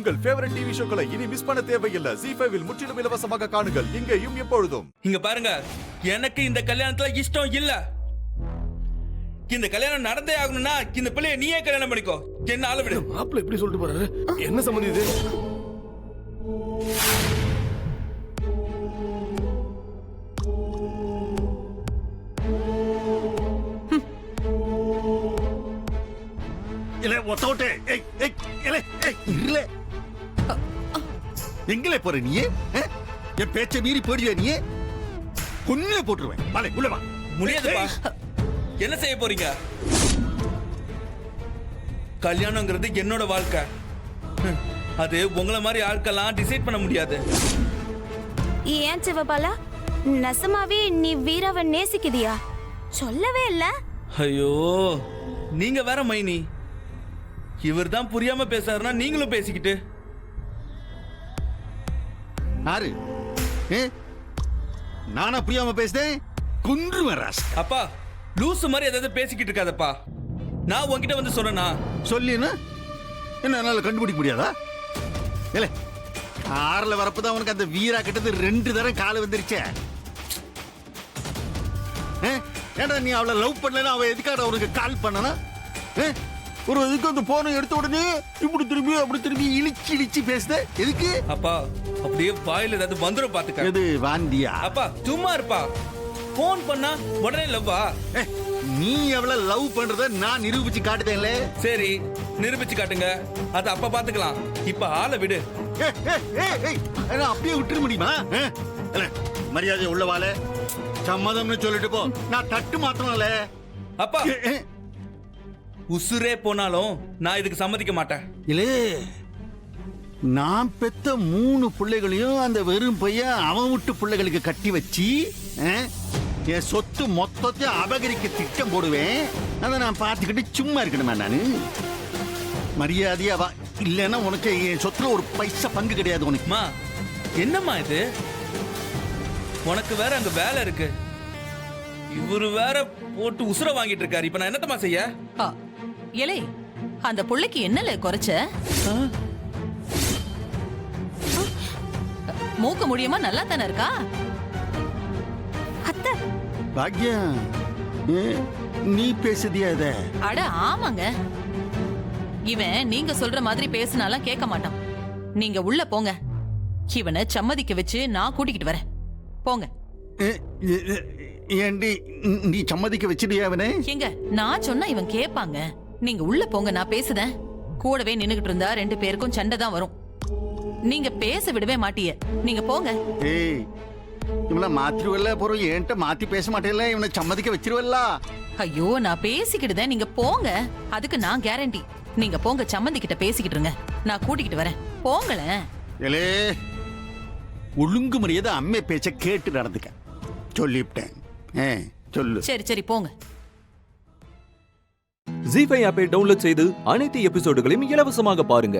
உங்கள் favourite TV ஷோக்களை இனி miss பண்ண தேவையில்லை. ZEE5 இல் முற்றிலும் இலவசமாக காணுங்கள். இங்கேயும் எப்பொழுதும். இங்க பாருங்க, எனக்கு இந்த கல்யாணத்துல இஷ்டம் இல்ல. இந்த கல்யாணம் நடந்தே ஆகணும்னா இந்த பிள்ளைய நீயே கல்யாணம் பண்ணிக்கோ. என்ன ஆள விடு. மாப்பிள்ள இப்படி சொல்லிட்டு போறாரு. என்ன சம்பந்தம் இது? எங்களே போற நீ என் பேச்ச மீறி போடுவியா நீ? கொன்னே போட்டுருவேன். வாலே உள்ள வா. முடியாதுப்பா. என்ன செய்ய போறீங்க? கல்யாணங்கிறது என்னோட வாழ்க்கை. அது உங்கள மாதிரி ஆட்கள்லாம் டிசைட் பண்ண முடியாது. ஏன் சிவபாலா, நெசமாவே நீ வீராவை நேசிக்குதியா? சொல்லவே இல்ல. ஐயோ, நீங்க வேற மைனி. இவர் தான் புரியாம பேசாருன்னா நீங்களும் பேசிக்கிட்டு. யாரு நானா புரியாம பேசுதேன்? குன்றுவேன் ராஸ். அப்பா, லூசு மாதிரி ஏதாவது பேசிக்கிட்டு இருக்காதப்பா. நான் உன்கிட்ட வந்து சொன்னா சொல்லினா என்ன என்னால கண்டுபிடிக்க முடியாதா? இல்ல ஆறுல வரப்பதான் உனக்கு அந்த வீரா கிட்டது 2 தரம் கால வந்துருச்சே. ஏடா நீ அவளை லவ் பண்ணலன்னா அவ எதுக்காக உனக்கு கால் பண்ணனா? ஒரு இதுக்கு அந்த போனை எடுத்த உடனே இப்படி திரும்பி அப்படி திரும்பி இழிச்சு இழிச்சு பேசுத எதுக்கு? அப்பா, அப்படியே வாயில ஏதாவது வந்துரும் பாத்துக்க. எது வாந்தியா? அப்பா சும்மா இருப்பா. போன் பண்ணா உடனே லவ்வா? நீ எவ்வளவு லவ் பண்றத நான் நிரூபிச்சு காட்டுதேன்ல. சரி, நிரூபிச்சு காட்டுங்க. அது அப்ப பாத்துக்கலாம். இப்ப ஆளை விடு. அப்படியே விட்டுற முடியுமா? மரியாதை உள்ளவால சம்மதம்னு சொல்லிட்டு போ. நான் தட்டு மாத்தணும்ல. அப்பா, உசுரே போனாலும் நான் இதுக்கு சம்மதிக்க மாட்டேன். இல்ல நான் பெத்த 3 பிள்ளைகளையும் அந்த வெறும் பையன் அவன் விட்டு பிள்ளைகளுக்கு கட்டி வச்சு என் சொத்து மொத்தத்தையும் அபகரிக்க திட்டம் போடுவேன். அதை நான் பார்த்துக்கிட்டு சும்மா இருக்கணுமா? நானு மரியாதையா வா, இல்லைன்னா உனக்கு என் சொத்துல ஒரு பைசா பங்கு கிடையாது உனக்கு. மா, என்னம்மா இது? உனக்கு வேற அங்க வேலை இருக்கு. இவரு வேற போட்டு உசுர வாங்கிட்டு இருக்காரு. இப்ப நான் என்னத்தமா செய்ய? ஏலே, அந்த புள்ளைக்கு என்னல குறைச்ச? மூக்க முடியுமா நல்லா தானே இருக்கா? அத்தை, பாக்யம் நீ பேசுதியா இத? அட ஆமாங்க. இவன் நீங்க சொல்ற மாதிரி பேசினாலாம் கேட்க மாட்டான். நீங்க உள்ள போங்க. இவனை சம்மதிக்க வச்சு நான் கூட்டிக்கிட்டு வரேன். போங்க. ஏண்டி நீ சம்மதிக்க வச்சிடியா அவனே? எங்க நான் சொன்னா இவன் கேட்பாங்க. நீங்க உள்ள போங்க, நான் பேசுதேன். கூடவே நின்னுகிட்டு இருந்தா 2 பேருக்கும் சண்டை தான் வரும். நீங்க பேச விடவே மாட்டிய. நீங்க போங்க. ஏய், இவனை மாத்திருவல்ல போறோம். ஏன்ட்ட மாத்தி பேச மாட்டேல்ல? இவனை சம்மதிக்க வச்சிருவல்ல? ஐயோ, நான் பேசிக்கிட்டுதான். நீங்க போங்க. அதுக்கு நான் கேரண்டி. நீங்க போங்க, சம்மந்திக்கிட்ட பேசிக்கிட்டு இருங்க. நான் கூட்டிக்கிட்டு வரேன். போங்களேன். ஏலே, ஒழுங்கு மரியாதை அம்மே பேச்ச கேட்டு நடந்துக்க சொல்லிவிட்டேன். சொல்லு. சரி சரி போங்க. ZEE5 ஆப்பை டவுன்லோட் செய்து அனைத்து எபிசோடுகளையும் இலவசமாக பாருங்க.